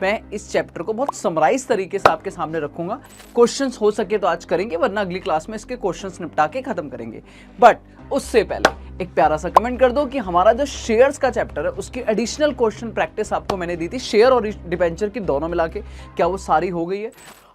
मैं इस चैप्टर को बहुत समराइज तरीके से आपके सामने रखूंगा। क्वेश्चंस हो सके तो आज करेंगे, वरना अगली क्लास में इसके क्वेश्चंस निपटा के खत्म करेंगे। बट उससे पहले एक प्यारा सा कमेंट कर दो कि हमारा जो शेयर्स का चैप्टर है उसकी एडिशनल क्वेश्चन प्रैक्टिस आपको मैंने दी थी शेयर और डिबेंचर की दोनों मिला के, क्या वो सारी हो गई है?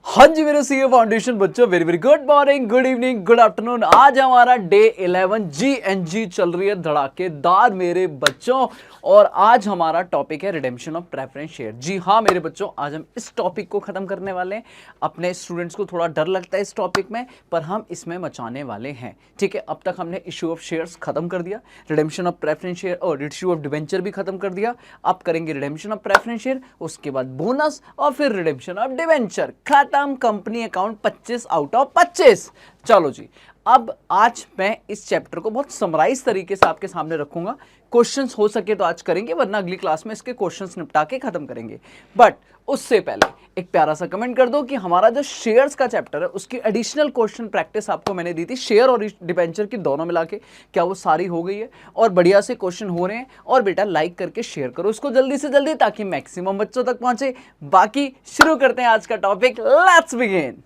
हाँ जी मेरे सीए फाउंडेशन बच्चों, very very good morning, good evening, good afternoon. आज हमारा डे 11 जीएनजी चल रही है धड़ाकेदार मेरे बच्चों, और आज हमारा टॉपिक है रिडेम्पशन ऑफ प्रेफरेंस शेयर। जी हाँ मेरे बच्चों, आज हम इस टॉपिक को खत्म करने वाले हैं। अपने स्टूडेंट्स को थोड़ा डर लगता है इस टॉपिक में, पर हम इसमें मचाने वाले हैं। ठीक है, अब तक हमने इशू ऑफ शेयर्स खत्म कर दिया, रिडेम्पशन ऑफ प्रेफरेंस शेयर और इशू ऑफ डिबेंचर भी खत्म कर दिया। अब करेंगे रिडेम्पशन ऑफ प्रेफरेंस शेयर, उसके बाद बोनस और फिर redemption of debenture. Company account 25 out of 25। चलो जी, अब आज मैं इस चैप्टर को बहुत समराइज तरीके से आपके सामने रखूंगा। क्वेश्चंस हो सके तो आज करेंगे, वरना अगली क्लास में इसके क्वेश्चंस निपटा के खत्म करेंगे। बट उससे पहले एक प्यारा सा कमेंट कर दो कि हमारा जो शेयर्स का चैप्टर है उसकी एडिशनल क्वेश्चन प्रैक्टिस आपको मैंने दी थी शेयर और डिबेंचर की दोनों मिला के, क्या वो सारी हो गई है? और बढ़िया से क्वेश्चन हो रहे हैं। और बेटा लाइक करके शेयर करो इसको जल्दी से जल्दी, ताकि मैक्सिमम बच्चों तक पहुंचे। बाकी शुरू करते हैं आज का टॉपिक, लेट्स बिगिन।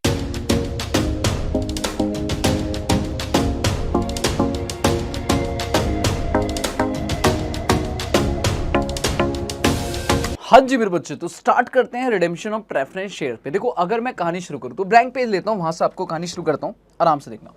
हाँ जी मेरे बच्चे, तो स्टार्ट करते हैं रिडेम्पशन ऑफ प्रेफरेंस शेयर पे। देखो, अगर मैं कहानी शुरू करूं तो ब्लैंक पेज लेता हूं, वहां से आपको कहानी शुरू करता हूं, आराम से देखना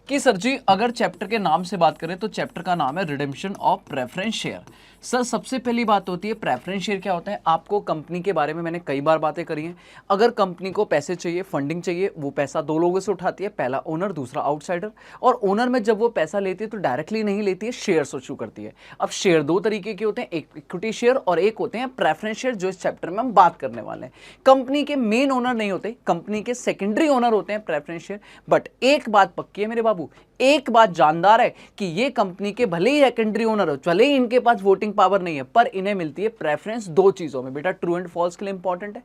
कि सर जी अगर चैप्टर के नाम से बात करें तो चैप्टर का नाम है redemption of preference share. Sir सबसे पहली बात होती है प्रेफरेंस शेयर क्या होता है। आपको कंपनी के बारे में मैंने कई बार बातें करी हैं। अगर कंपनी को पैसे चाहिए, फंडिंग चाहिए, वो पैसा दो लोगों से उठाती है, पहला ओनर, दूसरा आउटसाइडर। और ओनर में जब वो पैसा लेती है तो डायरेक्टली नहीं लेती है, शेयर इशू करती है। अब शेयर दो तरीके के होते हैं, एक इक्विटी शेयर और एक होते हैं प्रेफरेंस शेयर, जो इस चैप्टर में हम बात करने वाले हैं। कंपनी के मेन ओनर नहीं होते, कंपनी के सेकेंडरी ओनर होते हैं प्रेफरेंस शेयर। बट एक बात पक्की है मेरे बाबू, एक बात जानदार है कि ये कंपनी के भले ही सेकेंडरी ओनर हो, भले ही इनके पास वोटिंग पावर नहीं है, पर इन्हें मिलती है प्रेफरेंस दो चीजों में। बेटा ट्रू एंड फॉल्स के लिए इंपॉर्टेंट है।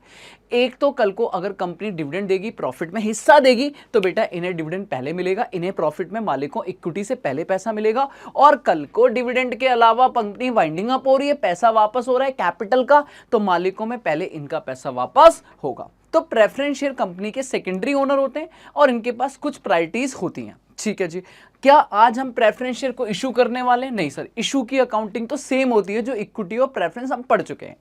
एक तो कल को अगर कंपनी डिविडेंड देगी, प्रॉफिट में हिस्सा देगी, तो बेटा इन्हें डिविडेंड पहले मिलेगा, इन्हें प्रॉफिट में मालिकों इक्विटी से पहले पैसा मिलेगा। और कल को डिविडेंड के अलावा कंपनी वाइंडिंग अप हो रही है, पैसा वापस हो रहा है कैपिटल का, तो मालिकों में पहले इनका पैसा वापस होगा। तो प्रेफरेंस शेयर कंपनी के सेकेंडरी ओनर होते हैं और इनके पास कुछ प्रायोरिटीज होती हैं। ठीक है जी, क्या आज हम प्रेफरेंस शेयर को इशू करने वाले हैं? नहीं सर, इशू की अकाउंटिंग तो सेम होती है जो इक्विटी और प्रेफरेंस हम पढ़ चुके हैं।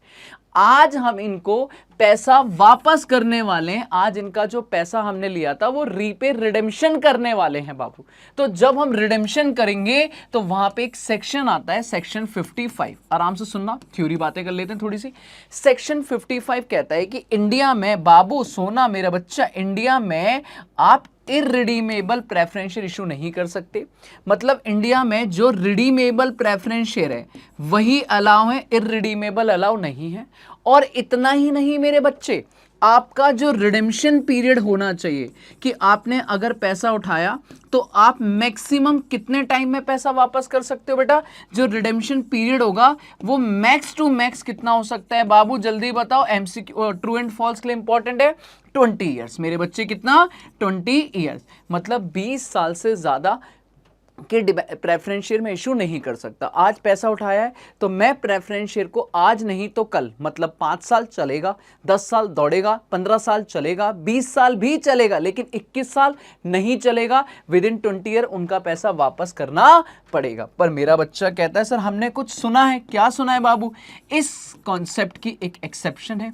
आज हम इनको पैसा वापस करने वाले हैं। आज इनका जो पैसा हमने लिया था वो रीपे रिडेम्पशन करने वाले हैं बाबू। तो जब हम रिडेम्पशन करेंगे तो वहां पे एक सेक्शन आता है, सेक्शन 55। आराम से सुनना, थ्योरी बातें कर लेते हैं थोड़ी सी। सेक्शन 55 कहता है कि इंडिया में, बाबू सोना मेरा बच्चा, इंडिया में आप इररिडीमेबल प्रेफरेंस शेयर इशू नहीं कर सकते। मतलब इंडिया में जो रिडीमेबल प्रेफरेंस शेयर है वही अलाउ है, इररिडीमेबल अलाउ नहीं है। और इतना ही नहीं मेरे बच्चे, आपका जो रिडेम्पशन पीरियड होना चाहिए कि आपने अगर पैसा उठाया तो आप मैक्सिमम कितने टाइम में पैसा वापस कर सकते हो। बेटा जो रिडेम्पशन पीरियड होगा वो मैक्स टू मैक्स कितना हो सकता है बाबू, जल्दी बताओ। एमसीक्यू ट्रू एंड फॉल्स के लिए इंपॉर्टेंट है। 20 ईयर्स मेरे बच्चे, कितना? 20 ईयर्स, मतलब 20 साल से ज्यादा कि प्रेफरेंस शेयर में इशू नहीं कर सकता। आज पैसा उठाया है तो मैं प्रेफरेंस शेयर को आज नहीं तो कल, मतलब 5 साल चलेगा, 10 साल दौड़ेगा, 15 साल चलेगा, 20 साल भी चलेगा, लेकिन 21 साल नहीं चलेगा। विद इन 20 ईयर उनका पैसा वापस करना पड़ेगा। पर मेरा बच्चा कहता है सर हमने कुछ सुना है। क्या सुना है बाबू? इस कॉन्सेप्ट की एक एक्सेप्शन है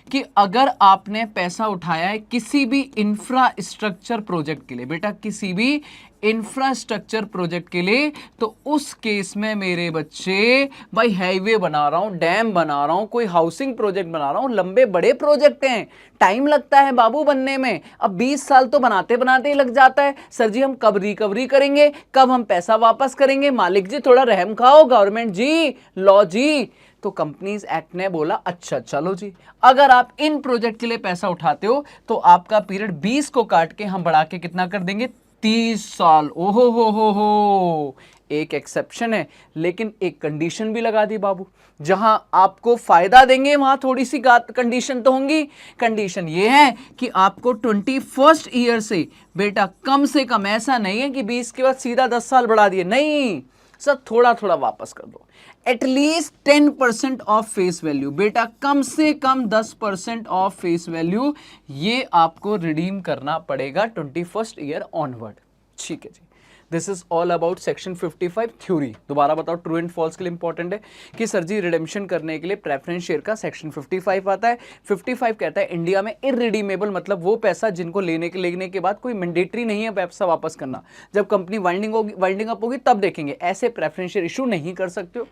कि अगर आपने पैसा उठाया है किसी भी इंफ्रास्ट्रक्चर प्रोजेक्ट के लिए, बेटा किसी भी इंफ्रास्ट्रक्चर प्रोजेक्ट के लिए, तो उस केस में मेरे बच्चे, भाई हाईवे बना रहा हूं, डैम बना रहा हूं, कोई हाउसिंग प्रोजेक्ट बना रहा हूं, लंबे बड़े प्रोजेक्ट हैं, टाइम लगता है बाबू बनने में। अब 20 साल तो बनाते बनाते ही लग जाता है। सर जी हम कब रिकवरी करेंगे, कब हम पैसा वापस करेंगे? मालिक जी थोड़ा रहम खाओ, गवर्नमेंट जी, लॉ जी। तो कंपनीज एक्ट ने बोला अच्छा चलो जी, अगर आप इन प्रोजेक्ट के लिए पैसा उठाते हो तो आपका पीरियड 20 को काट के हम बढ़ा के कितना कर देंगे? 30 साल। ओहो हो। एक एक्सेप्शन है, लेकिन एक कंडीशन भी लगा दी बाबू। जहां आपको फायदा देंगे वहां थोड़ी सी कंडीशन तो होंगी। कंडीशन ये है कि आपको 21st ईयर से बेटा कम से कम, ऐसा नहीं है कि 20 के बाद सीधा 10 साल बढ़ा दिए, नहीं सर, थोड़ा थोड़ा वापस कर दो। एटलीस्ट 10% ऑफ फेस वैल्यू, बेटा कम से कम 10% ऑफ फेस वैल्यू ये आपको रिडीम करना पड़ेगा 21st ईयर ऑनवर्ड। ठीक है जी, this is all about section 55 theory. दोबारा बताओ, ट्रू एंड फॉल्स के लिए इंपॉर्टेंट है कि सर जी रिडेम्पशन करने के लिए प्रेफरेंस शेयर का सेक्शन 55 आता है। 55 कहता है इंडिया में इररिडीमेबल मतलब वो पैसा जिनको लेने के बाद कोई मैंडेटरी नहीं है पैसा वापस करना, जब कंपनी वाइंडिंग अप होगी तब देखेंगे, ऐसे प्रेफरेंस शेयर इशू नहीं कर सकते हो।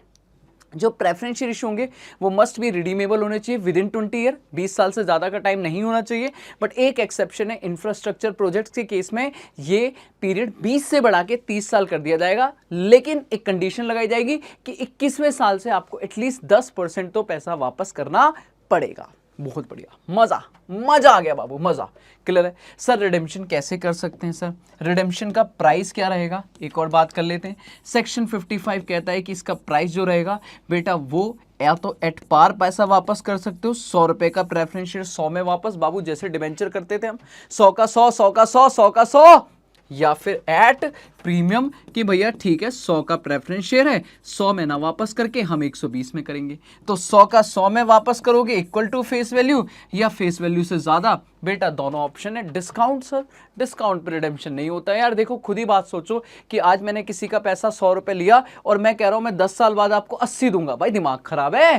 जो प्रेफरेंस शेयर इशू होंगे वो मस्ट भी रिडीमेबल होने चाहिए विद इन 20 ईयर, 20 साल से ज़्यादा का टाइम नहीं होना चाहिए। बट एक एक्सेप्शन है, इंफ्रास्ट्रक्चर प्रोजेक्ट्स के केस में ये पीरियड 20 से बढ़ा के 30 साल कर दिया जाएगा, लेकिन एक कंडीशन लगाई जाएगी कि 21वें साल से आपको एटलीस्ट 10% तो पैसा वापस करना पड़ेगा। बहुत बढ़िया, मजा आ गया बाबू, मजा क्लियर है। सर रिडेम्पशन कैसे कर सकते हैं सर, रिडेम्पशन का प्राइस क्या रहेगा, एक और बात कर लेते हैं। सेक्शन 55 कहता है कि इसका प्राइस जो रहेगा बेटा वो या तो एट पार पैसा वापस कर सकते हो, 100 रुपए का प्रेफरेंस शेयर 100 में वापस, बाबू जैसे डिवेंचर करते थे हम, 100 का 100, 100 का 100, 100 का 100, या फिर एट प्रीमियम कि भैया ठीक है 100 का प्रेफरेंस शेयर है, 100 में ना वापस करके हम 120 में करेंगे। तो 100 का 100 में वापस करोगे इक्वल टू फेस वैल्यू या फेस वैल्यू से ज्यादा, बेटा दोनों ऑप्शन है। डिस्काउंट सर, डिस्काउंट पर रिडेम्पशन नहीं होता है यार। देखो खुद ही बात सोचो कि आज मैंने किसी का पैसा 100 रुपए लिया और मैं कह रहा हूं मैं 10 साल बाद आपको 80 दूंगा, भाई दिमाग खराब है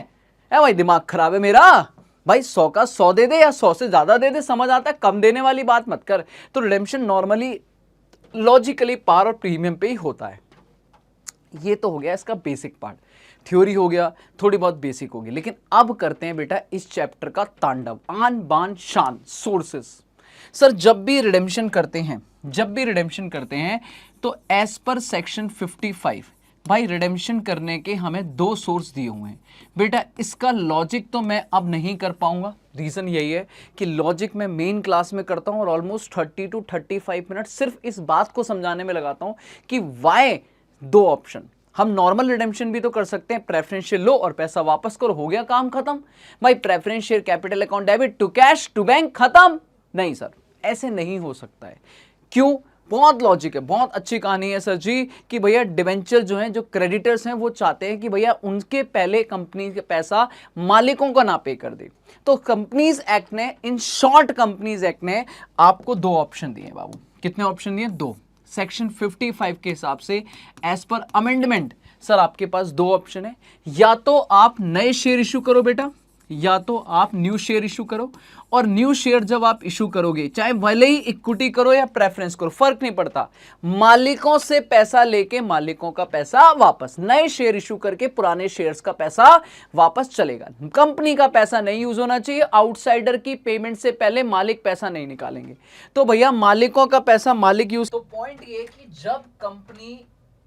भाई, दिमाग खराब है मेरा भाई। 100 का 100 दे दे या 100 से ज्यादा दे दे, समझ आता है, कम देने वाली बात मत कर। तो रिडेम्पशन नॉर्मली लॉजिकली पार और प्रीमियम पे ही होता है। ये तो हो गया इसका बेसिक पार्ट, थ्योरी हो गया, थोड़ी बहुत बेसिक होगी। लेकिन अब करते हैं बेटा इस चैप्टर का तांडव, आन बान शान, सोर्सेस। सर जब भी रिडेम्पशन करते हैं तो एज पर सेक्शन 55 भाई रिडेम्पशन करने के हमें 2 सोर्स दिए हुए हैं। बेटा इसका लॉजिक तो मैं अब नहीं कर पाऊंगा, रीजन यही है कि लॉजिक मैं मेन क्लास में करता हूं और ऑलमोस्ट 30 to 35 मिनट सिर्फ इस बात को समझाने में लगाता हूं कि वाई 2 ऑप्शन। हम नॉर्मल रिडेम्पशन भी तो कर सकते हैं, प्रेफरेंस शेयर लो और पैसा वापस करो, हो गया काम खत्म। भाई preference share capital account debit to cash to bank खत्म। नहीं सर, ऐसे नहीं हो सकता है। क्यों? बहुत लॉजिक है, बहुत अच्छी कहानी है सर जी कि भैया डिवेंचर जो हैं, जो क्रेडिटर्स हैं, वो चाहते हैं कि भैया उनके पहले कंपनी का पैसा मालिकों को ना पे कर दे। तो कंपनीज एक्ट ने, इन शॉर्ट कंपनीज एक्ट ने आपको 2 ऑप्शन दिए बाबू। कितने ऑप्शन दिए? 2। सेक्शन 55 के हिसाब से एज पर अमेंडमेंट सर आपके पास 2 ऑप्शन है, या तो आप नए शेयर इशू करो बेटा, या तो आप न्यू शेयर इशू करो। और न्यू शेयर जब आप इशू करोगे, चाहे भले ही इक्विटी करो या प्रेफरेंस करो, फर्क नहीं पड़ता, मालिकों से पैसा लेके मालिकों का पैसा वापस, नए शेयर इशू करके पुराने शेयर्स का पैसा वापस चलेगा। कंपनी का पैसा नहीं यूज होना चाहिए, आउटसाइडर की पेमेंट से पहले मालिक पैसा नहीं निकालेंगे। तो भैया मालिकों का पैसा मालिक यूज। तो पॉइंट ये कि जब कंपनी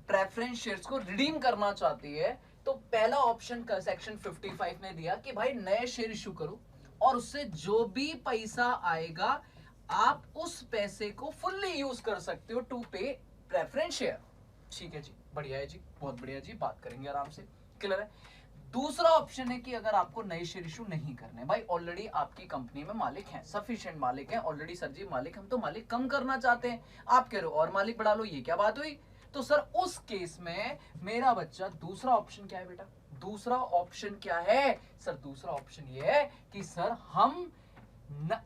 प्रेफरेंस शेयर्स को रिडीम करना चाहती है तो पहला ऑप्शन का सेक्शन 55 ने दिया कि भाई नए शेयर इशू करो और उससे जो भी पैसा आएगा आप उस पैसे को फुल्ली यूज कर सकते हो टू पे प्रेफरेंस शेयर। ठीक है जी, बढ़िया है जी, बहुत बढ़िया जी, बात करेंगे आराम से, क्लियर है। दूसरा ऑप्शन है कि अगर आपको नए शेयर इशू नहीं करने, भाई ऑलरेडी आपकी कंपनी में मालिक हैं, सफिशिएंट मालिक हैं ऑलरेडी, सर जी मालिक, हम तो मालिक कम करना चाहते हैं, आप कह रहे हो और मालिक बढ़ा लो, ये क्या बात हुई? तो सर उस केस में मेरा बच्चा दूसरा ऑप्शन क्या है बेटा? दूसरा ऑप्शन क्या है सर? दूसरा ऑप्शन ये है कि सर हम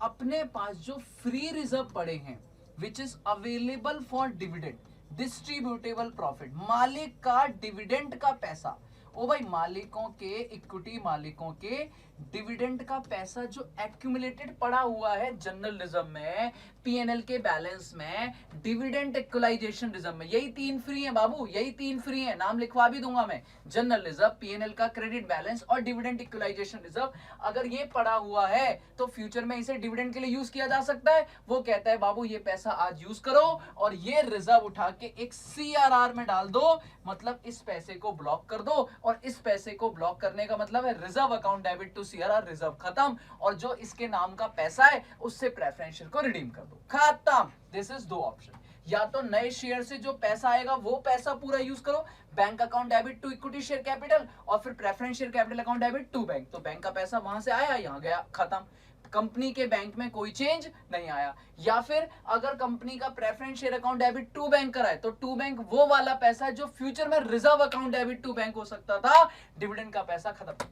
अपने पास जो फ्री रिजर्व पड़े हैं which is available for dividend, distributable profit, मालिक का डिविडेंड का पैसा, ओ भाई मालिकों के, इक्विटी मालिकों के डिविडेंड का पैसा जो एक्यूमुलेटेड पड़ा हुआ है जनरल रिजर्व में, पीएनएल के बैलेंस में, डिविडेंड इक्वलाइजेशन रिजर्व में, यही 3 फ्री है बाबू, यही 3 फ्री है, नाम लिखवा भी दूंगा मैं, जनरल रिजर्व, पीएनएल का क्रेडिट बैलेंस और डिविडेंड इक्वलाइजेशन रिजर्व। अगर ये पड़ा हुआ है तो फ्यूचर में इसे डिविडेंड के लिए यूज किया जा सकता है। वो कहता है बाबू ये पैसा आज यूज करो और ये रिजर्व उठा के एक सीआरआर में डाल दो, मतलब इस पैसे को ब्लॉक कर दो, और इस पैसे को ब्लॉक करने का मतलब है reserve account debit to CRR, reserve खत्म, और जो इसके नाम का पैसा है उससे प्रेफरेंस शेयर को रिडीम कर दो, खत्म। दिस इज 2 ऑप्शन, या तो नए शेयर से जो पैसा आएगा वो पैसा पूरा यूज करो, bank account debit to equity share capital, और फिर preference share capital account debit to bank, तो बैंक का पैसा वहां से आया यहां गया, खत्म। कंपनी के बैंक में कोई चेंज नहीं आया। या फिर अगर कंपनी का preference share account debit to bank कराए तो टू बैंक वो वाला पैसा जो फ्यूचर में reserve account debit to bank हो सकता था, डिविडेंड का पैसा खत्म,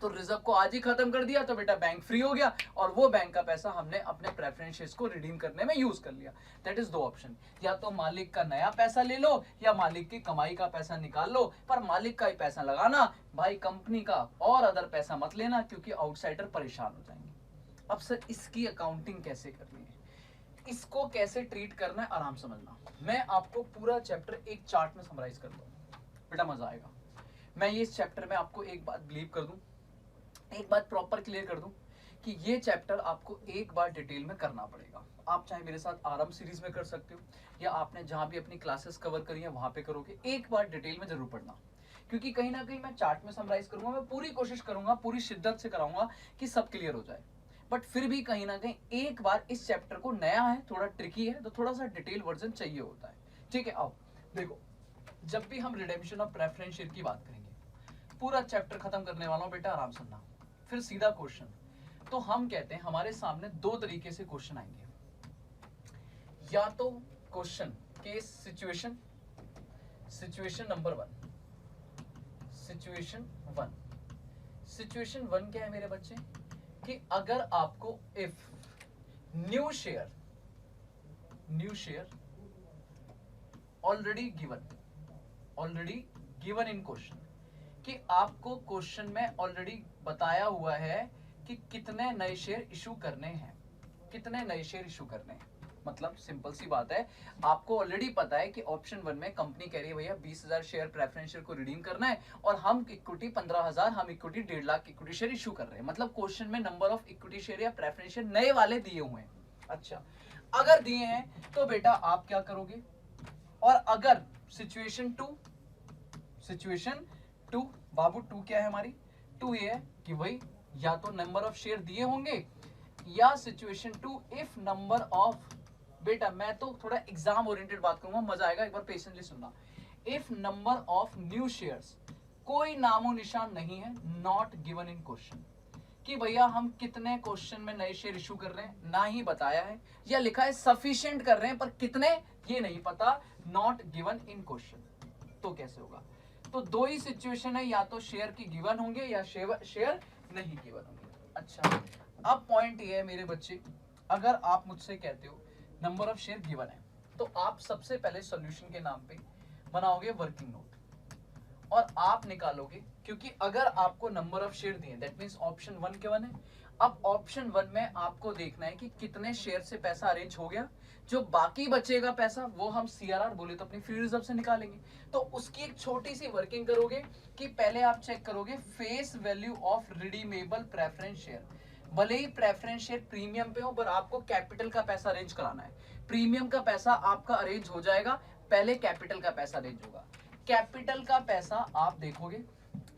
तो रिजर्व को आज ही खत्म कर दिया तो बेटा बैंक फ्री हो गया और वो बैंक का पैसा हमने अपने प्रेफरेंस शेयर्स को रिडीम करने में यूज कर लिया। दैट इज दो ऑप्शन, या तो मालिक का नया पैसा ले लो या मालिक की कमाई का पैसा निकाल लो, पर मालिक का ही पैसा लगाना भाई, कंपनी का और अदर पैसा मत लेना क्योंकि आउटसाइडर परेशान हो जाएंगे। अब सर इसकी अकाउंटिंग कैसे करनी है, इसको कैसे ट्रीट करना है, आराम समझना। मैं आपको पूरा चैप्टर एक चार्ट में समराइज कर दूं, बेटा मजा आएगा। मैं ये इस चैप्टर में आपको एक बात बिलीव कर दूं, एक बात प्रॉपर क्लियर कर दूं कि ये चैप्टर आपको एक बार डिटेल में करना पड़ेगा। आप चाहे मेरे साथ आरंभ सीरीज में कर सकते हो या आपने जहां भी अपनी क्लासेस कवर करी है वहां पे करोगे, एक बार डिटेल में जरूर पढ़ना, क्योंकि कहीं ना कहीं मैं चार्ट में समराइज करूंगा, मैं पूरी कोशिश करूंगा, पूरी शिद्दत से कराऊंगा कि सब क्लियर हो जाए। बट फिर भी कहीं ना कहीं एक बार इस चैप्टर को, नया है, थोड़ा ट्रिकी है, तो थोड़ा सा डिटेल वर्जन चाहिए होता है। ठीक है, आओ देखो, जब भी हम रिडेम्पशन ऑफ प्रेफरेंस शेयर की बात करेंगे, पूरा चैप्टर खत्म करने वाला हूं बेटा, आराम सुनना। फिर सीधा क्वेश्चन, तो हम कहते हैं हमारे सामने दो तरीके से क्वेश्चन आएंगे, या तो question case situation, situation number 1, situation 1। Situation 1 क्या है मेरे बच्चे, कि अगर आपको if new share already given in question, कि आपको क्वेश्चन में ऑलरेडी बताया हुआ है कि कितने नए शेयर इशू करने हैं, कितने नए शेयर इशू करने हैं। मतलब सिंपल सी बात है, आपको ऑलरेडी पता है कि ऑप्शन 1 में कंपनी कह रही है भैया 20,000 शेयर प्रेफरेंस शेयर को रिडीम करना है और हम इक्विटी 15,000, हम equity 1.5 lakh equity share issue कर रहे हैं। मतलब क्वेश्चन में नंबर ऑफ इक्विटी शेयर या प्रेफरेंस शेयर नए वाले दिए हुए हैं। अच्छा, अगर दिए हैं तो बेटा आप क्या करोगे, और अगर सिचुएशन 2 बाबू 2 क्या है हमारी, 2 ये है कि भाई या तो नंबर ऑफ शेयर दिए होंगे, या सिचुएशन 2 इफ नंबर ऑफ, बेटा मैं तो थोड़ा एग्जाम ओरिएंटेड बात करूंगा, मजा आएगा, एक बार पेशेंटली सुनना। If number of new shares, कोई नामो निशान नहीं है, नॉट गिवन इन क्वेश्चन, कि भैया हम कितने क्वेश्चन में नए शेयर इशू कर रहे हैं ना ही बताया है, या लिखा है सफिशिएंट कर रहे हैं पर कितने ये नहीं पता, नॉट गिवन इन क्वेश्चन, तो कैसे होगा। तो दो ही सिचुएशन है, या तो शेयर की गिवन होंगे या शेयर नहीं गिवन होंगे। अच्छा, अब पॉइंट ये है मेरे बच्चे, अगर आप मुझसे कहते हो नंबर ऑफ शेयर गिवन है, तो आप सबसे पहले सॉल्यूशन के नाम पे बनाओगे वर्किंग नोट और आप निकालोगे, क्योंकि अगर आपको नंबर ऑफ शेयर दिए दैट मींस ऑप्शन 1 के 1 है। अब ऑप्शन 1 में आपको देखना है कि कितने शेयर से पैसा अरेंज हो गया, जो बाकी बचेगा पैसा वो हम सीआरआर बोले तो अपनी फ्री रिजर्व से निकालेंगे। तो उसकी एक छोटी सी वर्किंग करोगे कि पहले आप चेक करोगे face value of redeemable preference share. भले ही प्रेफरेंस शेयर प्रीमियम पे हो पर आपको कैपिटल का पैसा अरेंज कराना है, प्रीमियम का पैसा आपका अरेंज हो जाएगा, पहले कैपिटल का पैसा अरेंज होगा। कैपिटल का पैसा आप देखोगे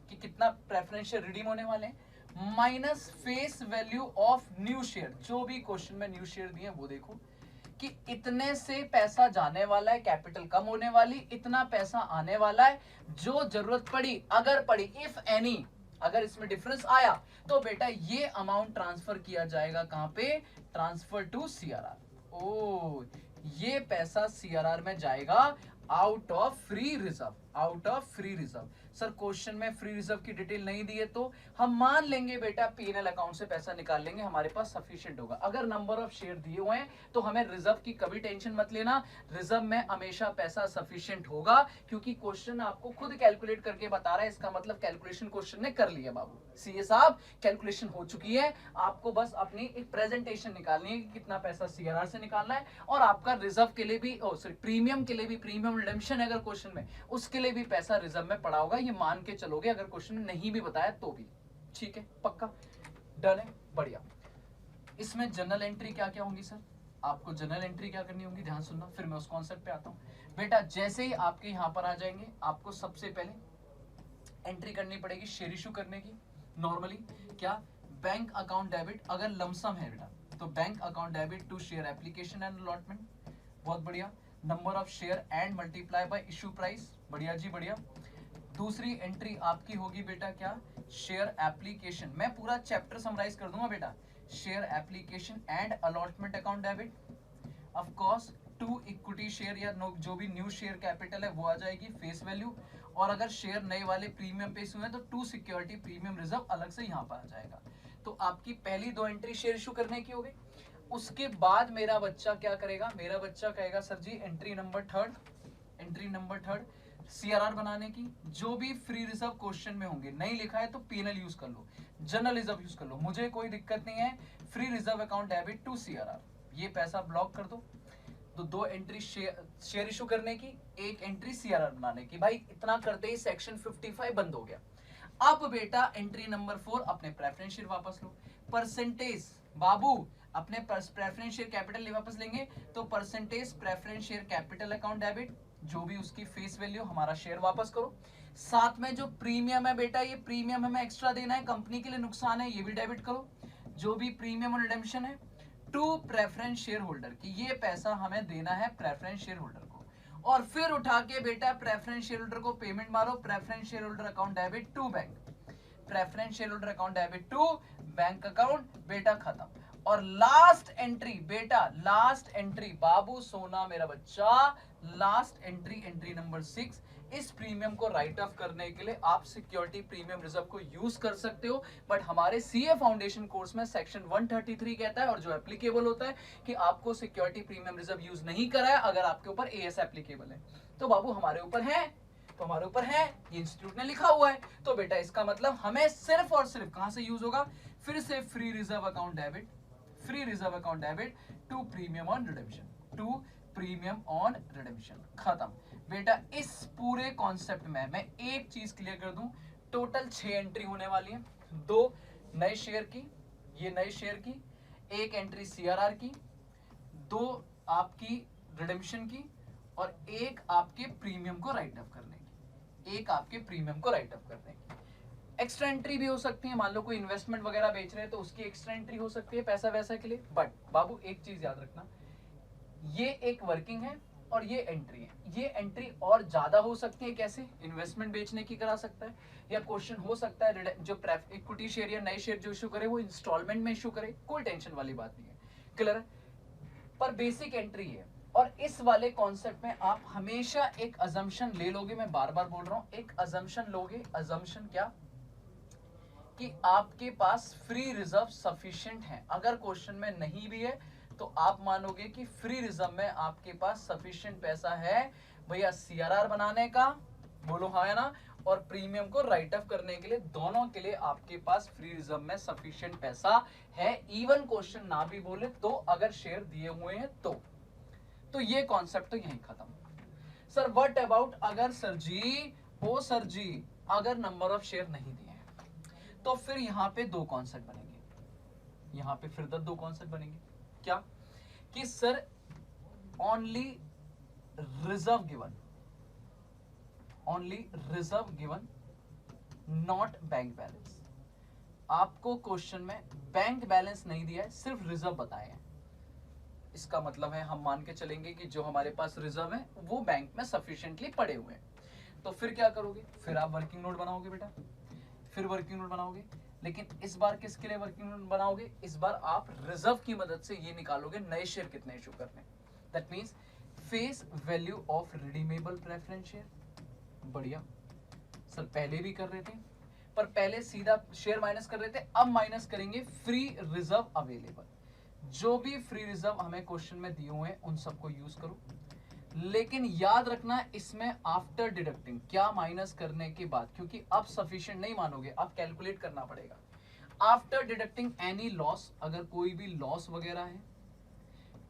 कि कितना प्रेफरेंस शेयर रिडीम होने वाले हैं, minus face value of new share, जो भी क्वेश्चन में न्यू शेयर दिए वो देखो कि इतने से पैसा जाने वाला है, कैपिटल कम होने वाली, इतना पैसा आने वाला है, जो जरूरत पड़ी, अगर पड़ी, इफ एनी, अगर इसमें डिफरेंस आया तो बेटा ये अमाउंट ट्रांसफर किया जाएगा, कहां पे, ट्रांसफर टू सीआरआर। ओ, ये पैसा सीआरआर में जाएगा out of free reserve, out of free reserve. Sir question में फ्री रिजर्व की डिटेल नहीं दी है तो हम मान लेंगे बेटा पीएनएल अकाउंट से पैसा निकाल लेंगे, हमारे पास सफिशिएंट होगा। अगर नंबर ऑफ शेयर दिए हुए हैं तो हमें रिजर्व की कभी टेंशन मत लेना, रिजर्व में हमेशा पैसा सफिशिएंट होगा, क्योंकि क्वेश्चन आपको खुद कैलकुलेट करके बता रहा है, इसका मतलब कैलकुलेशन क्वेश्चन ने कर लिया बाबू, सीए साहब कैलकुलेशन हो चुकी है, आपको बस अपनी एक प्रेजेंटेशन निकालनी है कि कितना पैसा सीआरआर से निकालना है, और आपका रिजर्व के लिए भी, सॉरी प्रीमियम के लिए भी, प्रीमियम रिडेम्पशन है अगर क्वेश्चन में, उसके लिए भी पैसा रिजर्व में पड़ा होगा, ये मान के चलोगे अगर क्वेश्चन में नहीं भी बताया तो भी। ठीक है, पक्का, डन है, बढ़िया। इसमें जनरल एंट्री क्या क्या होंगी सर, आपको जनरल एंट्री क्या करनी होगी, ध्यान सुनना, फिर मैं उस कॉन्सेप्ट पे आता हूं। बेटा जैसे ही आपके यहां पर आ जाएंगे, आपको सबसे पहले एंट्री करनी पड़ेगी शेयर इशू करने की। नॉर्मली क्या, बैंक अकाउंट डेबिट, अगर लमसम है बेटा तो bank account debit to share application and allotment, बहुत बढ़िया। Number of share and multiply by issue price, बढ़िया जी बढ़िया। दूसरी एंट्री आपकी होगी बेटा क्या, शेयर एप्लीकेशन, मैं पूरा चैप्टर समराइज कर दूंगा बेटा, share application and allotment account debit. Of course 2 equity share या जो भी न्यू शेयर कैपिटल है वो आ जाएगी फेस वैल्यू, और अगर शेयर नए वाले प्रीमियम पे इशू है तो 2 सिक्योरिटी प्रीमियम रिजर्व अलग से यहाँ पर आ जाएगा। तो आपकी पहली 2 एंट्री शेयर इशू करने की हो गई। उसके बाद मेरा बच्चा क्या करेगा, मेरा बच्चा कहेगा सर जी एंट्री नंबर थर्ड सीआरआर बनाने की। जो भी फ्री रिजर्व क्वेश्चन में होंगे, नहीं लिखा है तो पीएनएल यूज कर लो, जनरल रिजर्व यूज कर लो, मुझे कोई दिक्कत नहीं है। Free reserve account debit to CRR, ये पैसा ब्लॉक कर दो। तो 2 एंट्री शेयर इशू करने की, 1 एंट्री सीआरआर बनाने की। भाई इतना करते ही सेक्शन 55 बंद हो गया। अब बेटा एंट्री नंबर 4 अपने प्रेफरेंस शेयर वापस लो। परसेंटेज बाबू अपने प्रेफरेंस शेयर कैपिटल वापस लेंगे तो percentage preference share capital account debit, जो भी उसकी फेस वैल्यू हमारा शेयर वापस करो। साथ में जो प्रीमियम है बेटा, ये प्रीमियम हमें एक्स्ट्रा देना है, कंपनी के लिए नुकसान है, ये भी डेबिट करो। जो भी प्रीमियम और रिडेम्पशन है टू प्रेफरेंस शेयर होल्डर की, ये पैसा हमें देना है प्रेफरेंस शेयर होल्डर को। और फिर उठा के बेटा प्रेफरेंस शेयर होल्डर को पेमेंट मारो, preference share holder account debit to bank, preference share holder account debit to bank account, बेटा खत्म। और लास्ट एंट्री बेटा, लास्ट एंट्री बाबू सोना मेरा बच्चा, लास्ट एंट्री एंट्री नंबर 6, इस प्रीमियम को राइट ऑफ करने के लिए आप सिक्योरिटी प्रीमियम रिजर्व को यूज कर सकते हो। बट हमारे सीए फाउंडेशन कोर्स में सेक्शन 133 कहता है, और जो एप्लीकेबल होता है कि आपको सिक्योरिटी प्रीमियम रिजर्व यूज नहीं करा है अगर आपके ऊपर एएस एप्लीकेबल है। तो बाबू हमारे ऊपर है, तो हमारे ऊपर है, ये इंस्टीट्यूट ने लिखा हुआ है, तो बेटा इसका मतलब हमें सिर्फ और सिर्फ कहां से यूज होगा, फिर से free reserve account debit, free reserve account debit to premium on redemption, to premium on redemption, खत्म। बेटा इस पूरे कॉन्सेप्ट में मैं एक चीज क्लियर कर दूं, टोटल 6 एंट्री होने वाली है। 2 नए शेयर की, ये नए शेयर की, 1 एंट्री सीआरआर की, 2 आपकी रिडेम्पशन की, और 1 आपके प्रीमियम को राइट ऑफ करने की, 1 आपके प्रीमियम को राइट ऑफ करने की। एक्स्ट्रा एंट्री भी हो सकती है, मान लो कोई इन्वेस्टमेंट वगैरह बेच रहे हैं तो उसकी एक्स्ट्रा एंट्री हो सकती है पैसा वैसा के लिए। बट बाबू एक चीज याद रखना, ये एक वर्किंग है और ये एंट्री है, ये एंट्री और ज्यादा हो सकती है। कैसे, इन्वेस्टमेंट बेचने की करा सकता है, या क्वेश्चन हो सकता है जो इक्विटी शेयर या नए शेयर जो इशू करे वो इंस्टॉलमेंट में इशू करे, कोई टेंशन वाली बात नहीं है, क्लियर है। पर बेसिक एंट्री है। और इस वाले कॉन्सेप्ट में आप हमेशा एक अजम्पशन ले लोगे, मैं बार बार बोल रहा हूं, एक अजम्पशन लोगे। अजम्पशन क्या, कि आपके पास फ्री रिजर्व सफिशिएंट है। अगर क्वेश्चन में नहीं भी है तो आप मानोगे कि फ्री रिजर्व में आपके पास सफिशिएंट पैसा है भैया सीआरआर बनाने का, बोलो हाँ है ना, और प्रीमियम को राइट ऑफ करने के लिए, दोनों के लिए आपके पास फ्री रिजर्व में सफिशिएंट पैसा है। इवन क्वेश्चन ना भी बोले तो, अगर शेयर दिए हुए हैं तो ये कॉन्सेप्ट तो यहीं खत्म। सर व्हाट अबाउट अगर सर जी, ओ सर जी, अगर नंबर ऑफ शेयर नहीं दिए तो फिर यहां पे 2 कॉन्सेप्ट बनेंगे, यहां पे फिर 2 कॉन्सेप्ट बनेंगे। क्या, कि sir only reserve given, only reserve given not bank balance. आपको क्वेश्चन में बैंक बैलेंस नहीं दिया है, सिर्फ रिजर्व बताए हैं। इसका मतलब है हम मान के चलेंगे कि जो हमारे पास रिजर्व है वो बैंक में सफिशिएंटली पड़े हुए हैं। तो फिर क्या करोगे, फिर आप वर्किंग नोट बनाओगे बेटा, फिर वर्किंग नोट बनाओगे। लेकिन इस बार किसके लिए वर्किंग नोट बनाओगे, इस बार आप रिजर्व की मदद से ये निकालोगे नए शेयर कितने इशू करने। That means face value of redeemable preference share. बढ़िया सर, पहले भी कर रहे थे पर पहले सीधा शेयर माइनस कर रहे थे, अब माइनस करेंगे फ्री रिजर्व अवेलेबल। जो भी फ्री रिजर्व हमें क्वेश्चन में दिए हुए हैं उन सबको यूज करो। लेकिन याद रखना इसमें आफ्टर डिडक्टिंग, क्या माइनस करने के बाद, क्योंकि अब सफिशिएंट नहीं मानोगे, अब कैलकुलेट करना पड़ेगा। आफ्टर डिडक्टिंग एनी लॉस, अगर कोई भी लॉस वगैरह है,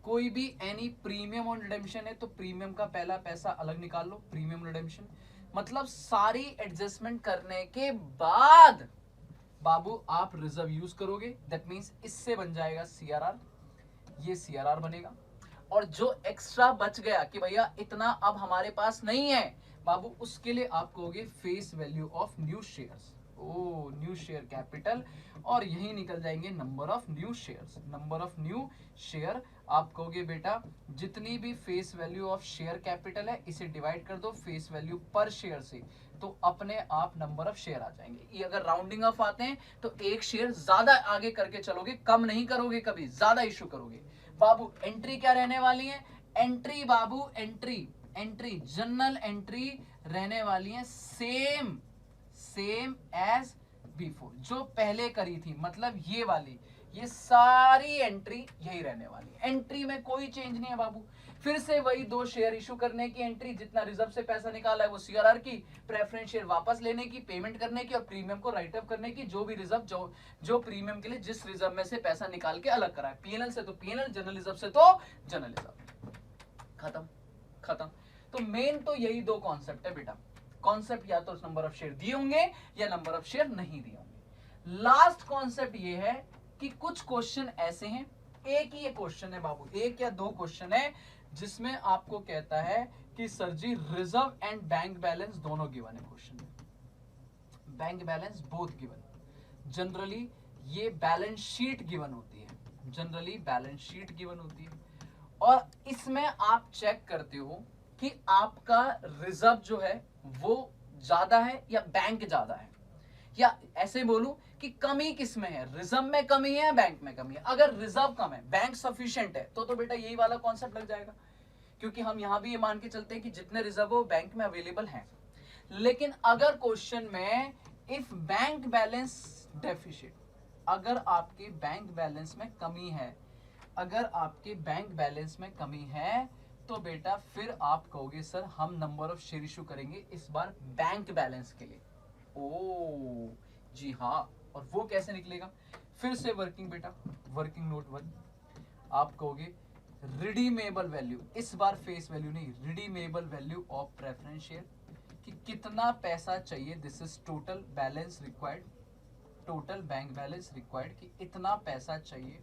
कोई भी एनी प्रीमियम ऑन रिडेम्पशन है तो प्रीमियम का पहला पैसा अलग निकाल लो, प्रीमियम रिडेम्पशन। मतलब सारी एडजस्टमेंट करने के बाद बाबू आप रिजर्व यूज करोगे। दैट मींस इससे बन जाएगा सीआरआर, ये सीआरआर बनेगा। और जो एक्स्ट्रा बच गया कि भैया इतना अब हमारे पास नहीं है बाबू, उसके लिए आप कहोगे face value of new shares, ओ न्यू शेयर कैपिटल, और यही निकल जाएंगे number of new shares. Number of new share आप कहोगे बेटा जितनी भी face value of share capital है इसे डिवाइड कर दो फेस वैल्यू पर शेयर से, तो अपने आप नंबर ऑफ शेयर आ जाएंगे। ये अगर राउंडिंग ऑफ आते हैं तो एक शेयर ज्यादा आगे करके चलोगे, कम नहीं करोगे, कभी ज्यादा इशू करोगे। बाबू एंट्री क्या रहने वाली है? एंट्री बाबू एंट्री जनरल एंट्री रहने वाली है सेम एज बिफोर, जो पहले करी थी, मतलब ये वाली, ये सारी एंट्री यही रहने वाली है। एंट्री में कोई चेंज नहीं है बाबू। फिर से वही 2 शेयर इशू करने की एंट्री, जितना रिजर्व से पैसा निकाला है वो सीआरआर की, प्रेफरेंस शेयर वापस लेने की, पेमेंट करने की और प्रीमियम को राइट ऑफ करने की, जो भी रिजर्व जो प्रीमियम के लिए जिस रिजर्व में से पैसा निकाल के अलग करा है, पीएनएल से तो पीएनएल, जनरल रिजर्व से तो जनरल रिजर्व। खत्म। तो मेन तो यही 2 कॉन्सेप्ट है बेटा। कॉन्सेप्ट या तो नंबर ऑफ शेयर दिए होंगे या नंबर ऑफ शेयर नहीं दिए होंगे। लास्ट कॉन्सेप्ट ये है कि कुछ क्वेश्चन ऐसे हैं, एक ही ये क्वेश्चन है बाबू, 1 या 2 क्वेश्चन है जिसमें आपको कहता है कि sir ji reserve and bank balance दोनों गिवन है क्वेश्चन में, bank balance both given. Generally ये बैलेंस शीट गिवन होती है, जनरली बैलेंस शीट गिवन होती है, और इसमें आप चेक करते हो कि आपका रिजर्व जो है वो ज्यादा है या बैंक ज्यादा है, या ऐसे बोलूं कि कमी किस में है, रिजर्व में कमी है, बैंक में कमी है। अगर रिजर्व कम है, बैंक सफिशिएंट है, तो बेटा यही वाला कॉन्सेप्ट लग जाएगा, क्योंकि हम यहां भी ये मान के चलते हैं कि जितने रिजर्व हो बैंक में अवेलेबल हैं। लेकिन अगर क्वेश्चन में इफ बैंक बैलेंस डेफिशिट, अगर आपके बैंक बैलेंस में कमी है, अगर आपके बैंक बैलेंस में कमी है, तो बेटा फिर आप कहोगे सर हम नंबर ऑफ शेयर इशू करेंगे इस बार बैंक बैलेंस के लिए। ओ जी हाँ, और वो कैसे निकलेगा? फिर से वर्किंग बेटा, वर्किंग नोट 1, आप कहोगे रिडीमेबल वैल्यू, इस बार फेस वैल्यू नहीं, redeemable value of preference share, कि कितना पैसा चाहिए, this is total balance required, total bank balance required, कि इतना पैसा चाहिए,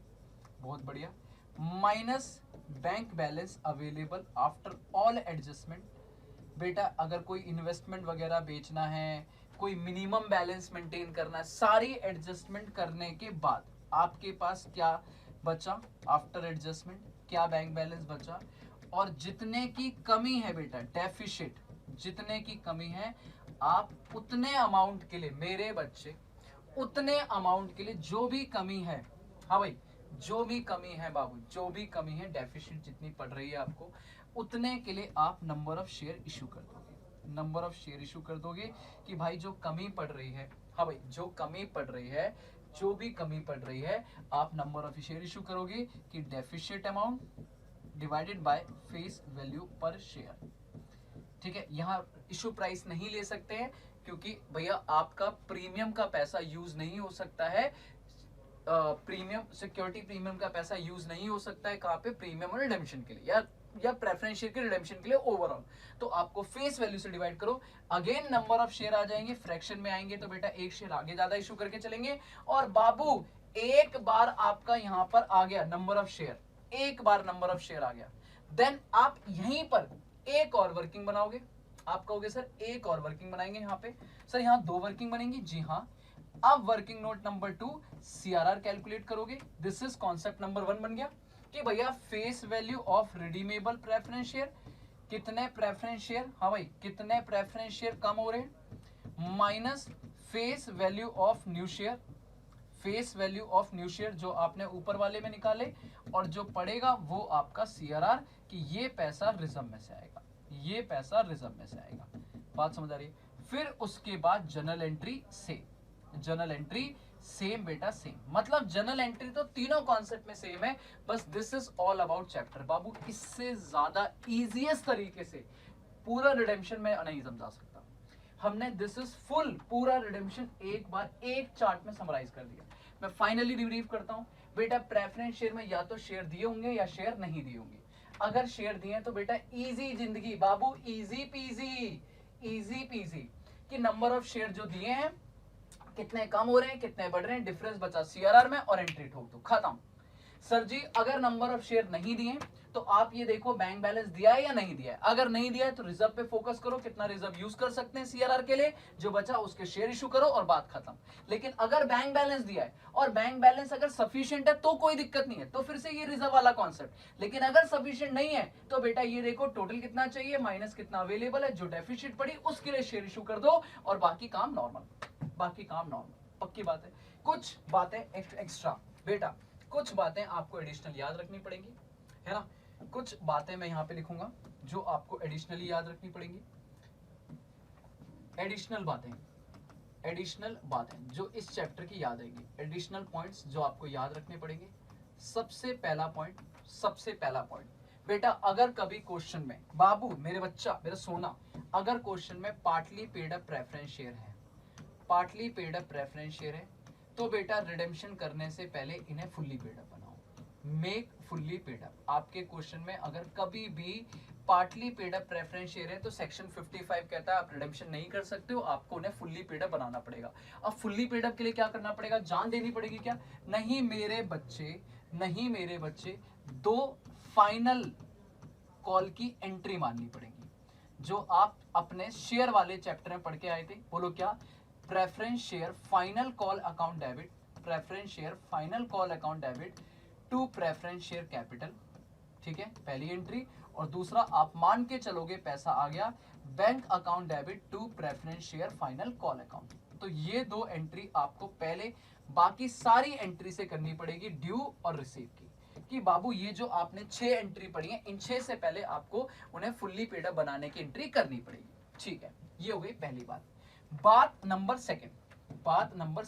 बहुत बढ़िया, minus bank balance available after all adjustment. बेटा अगर कोई इन्वेस्टमेंट वगैरह बेचना है, कोई मिनिमम बैलेंस मेंटेन करना है, सारी एडजस्टमेंट करने के बाद आपके पास क्या बचा आफ्टर एडजस्टमेंट, क्या बैंक बैलेंस बचा, और जितने की कमी है बेटा डेफिशिट, जितने की कमी है आप उतने अमाउंट के लिए, मेरे बच्चे उतने अमाउंट के लिए जो भी कमी है, हाँ भाई जो भी कमी है बाबू, जो भी कमी है डेफिशिट जितनी पड़ रही है आपको, उतने के लिए आप नंबर ऑफ शेयर इशू कर दोगे, नंबर ऑफ शेयर इशू कर दोगे कि भाई जो कमी पड़ रही है, हाँ भाई जो कमी पड़ रही है, जो भी कमी पड़ रही है, आप नंबर ऑफ शेयर इशू करोगे कि deficit amount divided by face value पर शेयर। ठीक है, यहाँ इशू प्राइस नहीं ले सकते हैं क्योंकि भैया आपका प्रीमियम का पैसा यूज नहीं हो सकता है, प्रीमियम सिक्योरिटी प्रीमियम का पैसा यूज नहीं हो सकता है कहाँ पे, प्रीमियम और रिडेम्पशन के लिए या प्रेफरेंस शेयर के रिडेम्पशन के लिए ओवरऑल। तो आपको फेस वैल्यू से डिवाइड करो, अगेन नंबर ऑफ शेयर आ जाएंगे, फ्रैक्शन में आएंगे तो बेटा एक शेयर आगे ज्यादा इशू करके चलेंगे। और बाबू एक बार आपका यहाँ पर आ गया नंबर ऑफ शेयर, एक बार नंबर ऑफ शेयर आ गया, देन आप यहीं पर एक और वर्किंग बनाओगे। आप कहोगे सर एक और वर्किंग बनाएंगे, यहाँ पे सर यहाँ 2 वर्किंग बनेंगी, जी हाँ। अब working note number 2 CRR calculate करोगे, दिस इज कॉन्सेप्ट नंबर 1 बन गया कि भैया face value of redeemable preference share, कितने प्रेफरेंस शेयर, हाँ भाई कितने प्रेफरेंस शेयर कम हो रहे हैं, minus face value of new share, face value of new share जो आपने ऊपर वाले में निकाले, और जो पड़ेगा वो आपका सीआरआर, कि ये पैसा रिजर्व में से आएगा, ये पैसा रिजर्व में से आएगा। बात समझ आ रही है? फिर उसके बाद जनरल एंट्री से, जनरल एंट्री सेम बेटा सेम, मतलब जनरल एंट्री तो तीनों कॉन्सेप्ट में सेम है, बस this is all about chapter. बाबू इससे ज्यादा इजीएस्ट तरीके से पूरा रिडेम्पशन में नहीं समझा सकता, हमने दिस इज फुल पूरा रिडेम्पशन एक बार एक चार्ट में समराइज कर दिया। मैं फाइनली रिव्यू करता हूं बेटा, प्रेफरेंस शेयर में या तो शेयर दिए होंगे या शेयर नहीं दिए होंगे। अगर शेयर दिए तो बेटा इजी जिंदगी बाबू, इजी पीजी, इजी पीजी, कि नंबर ऑफ शेयर जो दिए हैं कितने कम हो रहे हैं कितने बढ़ रहे हैं, डिफरेंस बचा सीआरआर में और एंट्री ठोक दो, खत्म। सर जी अगर नंबर ऑफ शेयर नहीं दिए तो आप ये देखो बैंक बैलेंस दिया है या नहीं दिया है। अगर नहीं दिया है तो रिजर्व पे फोकस करो, कितना रिजर्व यूज कर सकते हैं सीआरआर के लिए, जो बचा उसके शेयर इशू करो और बात खत्म। लेकिन अगर बैंक बैलेंस दिया है और बैंक बैलेंस अगर सफिशिएंट है तो कोई दिक्कत नहीं है, तो फिर से ये रिजर्व वाला कॉन्सेप्ट। लेकिन अगर सफिशिएंट नहीं है तो बेटा ये देखो टोटल कितना चाहिए माइनस कितना अवेलेबल है, जो डेफिसिट पड़ी उसके लिए शेयर इशू कर दो और बाकी काम नॉर्मल, बाकी काम नॉर्मल। पक्की बात है। कुछ बातें एक्स्ट्रा बेटा, कुछ बातें आपको एडिशनल याद रखनी पड़ेंगी, है ना। कुछ बातें मैं यहां पे लिखूंगा जो आपको एडिशनली याद रखनी पड़ेंगी। एडिशनल बातें जो इस चैप्टर की याद आएगी, एडिशनल पॉइंट्स जो आपको याद रखने पड़ेंगे। सबसे पहला पॉइंट बेटा, अगर कभी क्वेश्चन में बाबू मेरे बच्चा मेरा सोना, अगर क्वेश्चन में partly paid up preference share है, partly paid up preference share है, तो बेटा रिडेम्पशन करने से पहले इन्हें फुल्ली पेड अप बनाओ, मेक फुल्ली पेड अप। आपके क्वेश्चन में अगर कभी भी partly paid up preference share है तो सेक्शन 55 कहता है आप रिडेम्पशन नहीं कर सकते हो, आपको उन्हें फुल्ली पेड अप बनाना पड़ेगा। अब फुल्ली पेड अप के लिए क्या करना पड़ेगा, जान देनी पड़ेगी क्या, नहीं मेरे बच्चे दो फाइनल कॉल की एंट्री माननी पड़ेगी, जो आप अपने शेयर वाले चैप्टर में पढ़ के आए थे। बोलो क्या, preference share final call account debit, preference share final call account debit to preference share capital, ठीक है, पहली एंट्री। और दूसरा आप मान के चलोगे पैसा आ गया bank account debit to preference share final call account. तो ये दो एंट्री आपको पहले बाकी सारी एंट्री से करनी पड़ेगी, ड्यू और रिसीव की, कि बाबू ये जो आपने 6 एंट्री पढ़ी है इन 6 से पहले आपको उन्हें फुल्ली पेड अप बनाने की एंट्री करनी पड़ेगी, ठीक है। ये हो गई पहली बात। बात नंबर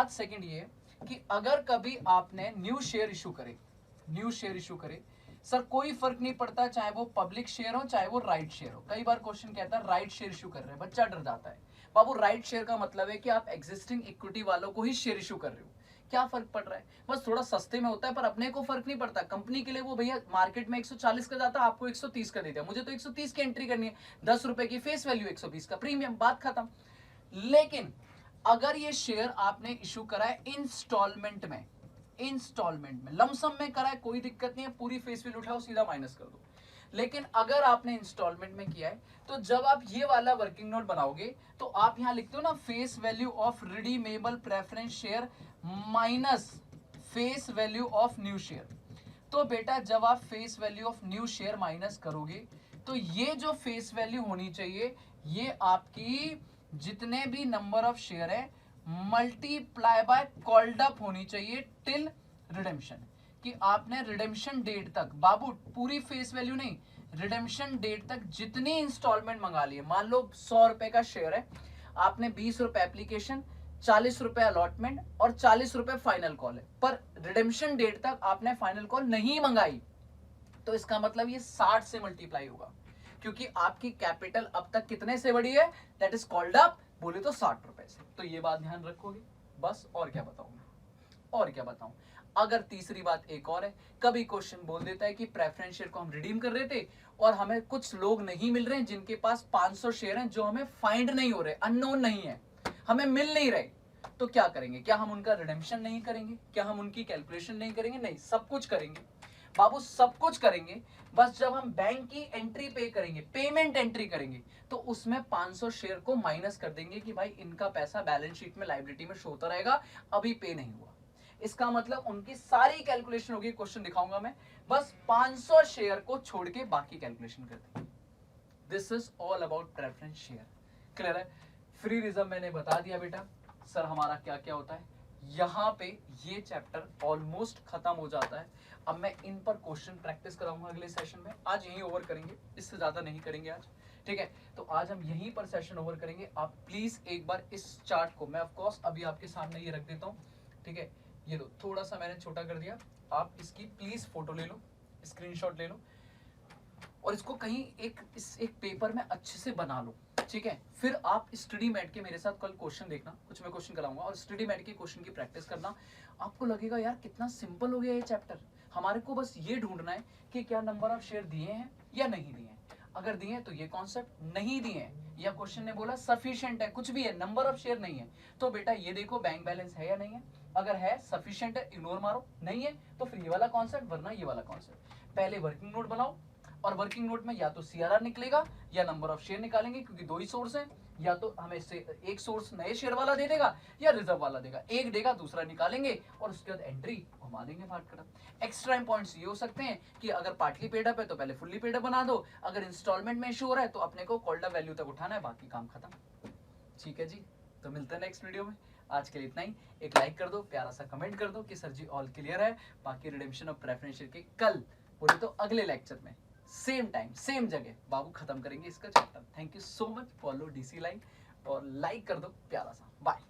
सेकंड ये कि अगर कभी आपने न्यू शेयर इशू करे, सर कोई फर्क नहीं पड़ता चाहे वो पब्लिक शेयर हो चाहे वो राइट शेयर हो। कई बार क्वेश्चन कहता है राइट शेयर इशू कर रहे हैं, बच्चा डर जाता है। बाबू राइट शेयर का मतलब है कि आप एग्जिस्टिंग इक्विटी वालों को ही शेयर इशू कर रहे हो, क्या फर्क पड़ रहा है, बस थोड़ा सस्ते में होता है पर अपने को फर्क नहीं पड़ता। कंपनी के लिए वो भैया मार्केट में 140 का जाता है, आपको 130 का देता है, मुझे तो 130 की एंट्री करनी है, 10 रुपए की फेस वैल्यू 120 का प्रीमियम, बात खत्म। लेकिन अगर ये शेयर आपने इशू करा है इंस्टॉलमेंट में लमसम में करा है, कोई दिक्कत नहीं है, पूरी फेस वैल्यू उठाओ सीधा माइनस कर दो। लेकिन अगर आपने इंस्टॉलमेंट में किया है तो जब आप ये वाला वर्किंग नोट बनाओगे तो आप यहां लिखते हो ना face value of redeemable preference share minus face value of new share. तो बेटा जब आप face value of new share minus करोगे तो ये जो फेस वैल्यू होनी चाहिए ये आपकी जितने भी नंबर ऑफ शेयर है मल्टीप्लाई बाय कॉल्ड अप होनी चाहिए टिल रिडेम्पशन, कि आपने रिडेम्पशन डेट तक, बाबू पूरी फेस वैल्यू नहीं, रिडेम्पशन डेट तक जितनी इंस्टॉलमेंट मंगा ली है। मान लो 100 रुपए का शेयर है, आपने 20 रुपए एप्लीकेशन, 40 रुपए अलॉटमेंट और 40 रुपए फाइनल कॉल है, पर रिडेम्पशन डेट तक आपने फाइनल कॉल नहीं मंगाई, तो इसका मतलब ये 60 से मल्टीप्लाई होगा, क्योंकि आपकी कैपिटल अब तक कितने से बढ़ी है, दैट इज कॉल्ड अप, बोले तो 60 रुपए से। तो ये बात ध्यान रखोगे, बस और क्या बताऊं। अगर तीसरी बात एक और है, कभी क्वेश्चन बोल देता है कि प्रेफरेंस शेयर को हम रिडीम कर रहे थे और हमें कुछ लोग नहीं मिल रहे हैं जिनके पास 500 शेयर हैं जो हमें फाइंड नहीं हो रहे, अननोन नहीं है, हमें मिल नहीं रहे, तो क्या करेंगे, क्या हम उनका रिडेम्पशन नहीं करेंगे, क्या हम उनकी कैलकुलेशन नहीं करेंगे, नहीं, सब कुछ करेंगे बाबू, सब कुछ करेंगे। बस जब हम बैंक की एंट्री पे करेंगे, पेमेंट एंट्री करेंगे, तो उसमें 500 शेयर को माइनस कर देंगे कि भाई इनका पैसा बैलेंस शीट में लायबिलिटी में शो होता रहेगा, अभी पे नहीं हुआ। इसका मतलब उनकी सारी कैलकुलेशन होगी, क्वेश्चन दिखाऊंगा मैं, बस 500 शेयर को छोड़ के बाकी कैलकुलेशन कर देंगे। This is all about preference share. Clear है। फ्री रिजर्व मैंने बता दिया बेटा, सर हमारा क्या क्या होता है, यहां पे ये चैप्टर ऑलमोस्ट खत्म हो जाता है। अब मैं इन पर क्वेश्चन प्रैक्टिस कराऊंगा अगले सेशन में, आज यहीं ओवर करेंगे, इससे ज्यादा नहीं करेंगे आज, ठीक है। तो आज हम यहीं पर सेशन ओवर करेंगे। आप प्लीज एक बार इस चार्ट को, मैं ऑफ कोर्स अभी आपके सामने ये रख देता हूँ, ठीक है, ये लो, थोड़ा सा मैंने छोटा कर दिया, आप इसकी प्लीज फोटो ले लो, स्क्रीनशॉट ले लो और इसको कहीं एक पेपर में अच्छे से बना लो, ठीक है। फिर आप स्टडी मैट के मेरे साथ कल क्वेश्चन देखना, कुछ मैं क्वेश्चन कराऊंगा और स्टडी मैट के क्वेश्चन की प्रैक्टिस करना। आपको लगेगा यार कितना सिंपल हो गया ये चैप्टर, हमारे को बस ये ढूंढना है कि क्या नंबर ऑफ शेयर दिए हैं या नहीं दिए हैं। अगर दिए हैं तो ये कॉन्सेप्ट, नहीं दिए हैं या क्वेश्चन ने बोला सफिशिएंट है, कुछ भी है, नंबर ऑफ शेयर नहीं है, तो बेटा ये देखो बैंक बैलेंस है या नहीं है, अगर है सफिशिएंट है इग्नोर मारो, नहीं है तो फिर ये वाला कॉन्सेप्ट वरना ये वाला कॉन्सेप्ट। पहले वर्किंग नोट बनाओ और वर्किंग नोट में या तो सीआरआर निकलेगा या नंबर ऑफ शेयर निकालेंगे, क्योंकि दो ही सोर्स हैं। या तो हमें से एक सोर्स नए शेयर वाला दे देगा या रिजर्व वाला देगा, एक देगा दूसरा निकालेंगे और उसके बाद एंट्री घुमा देंगे पार्ट कट। एक्स्ट्रा पॉइंट्स ये हो सकते हैं कि अगर पार्टली पेड अप है तो पहले फुल्ली पेड अप बना दो, अगर इंस्टॉलमेंट में इशू हो रहा है तो अपने को कॉल्ड अप वैल्यू तक उठाना है, बाकी काम खत्म। ठीक है जी, तो मिलते हैं नेक्स्ट वीडियो में। आज के लिए इतना ही। एक लाइक कर दो, प्यारा सा कमेंट कर दो कि सर जी ऑल क्लियर है। बाकी रिडेम्पशन ऑफ प्रेफरेंस शेयर के कल बोले तो अगले लेक्चर में सेम टाइम सेम जगह बाबू खत्म करेंगे इसका chapter. Thank you so much, follow DC line और लाइक कर दो प्यारा सा। बाय।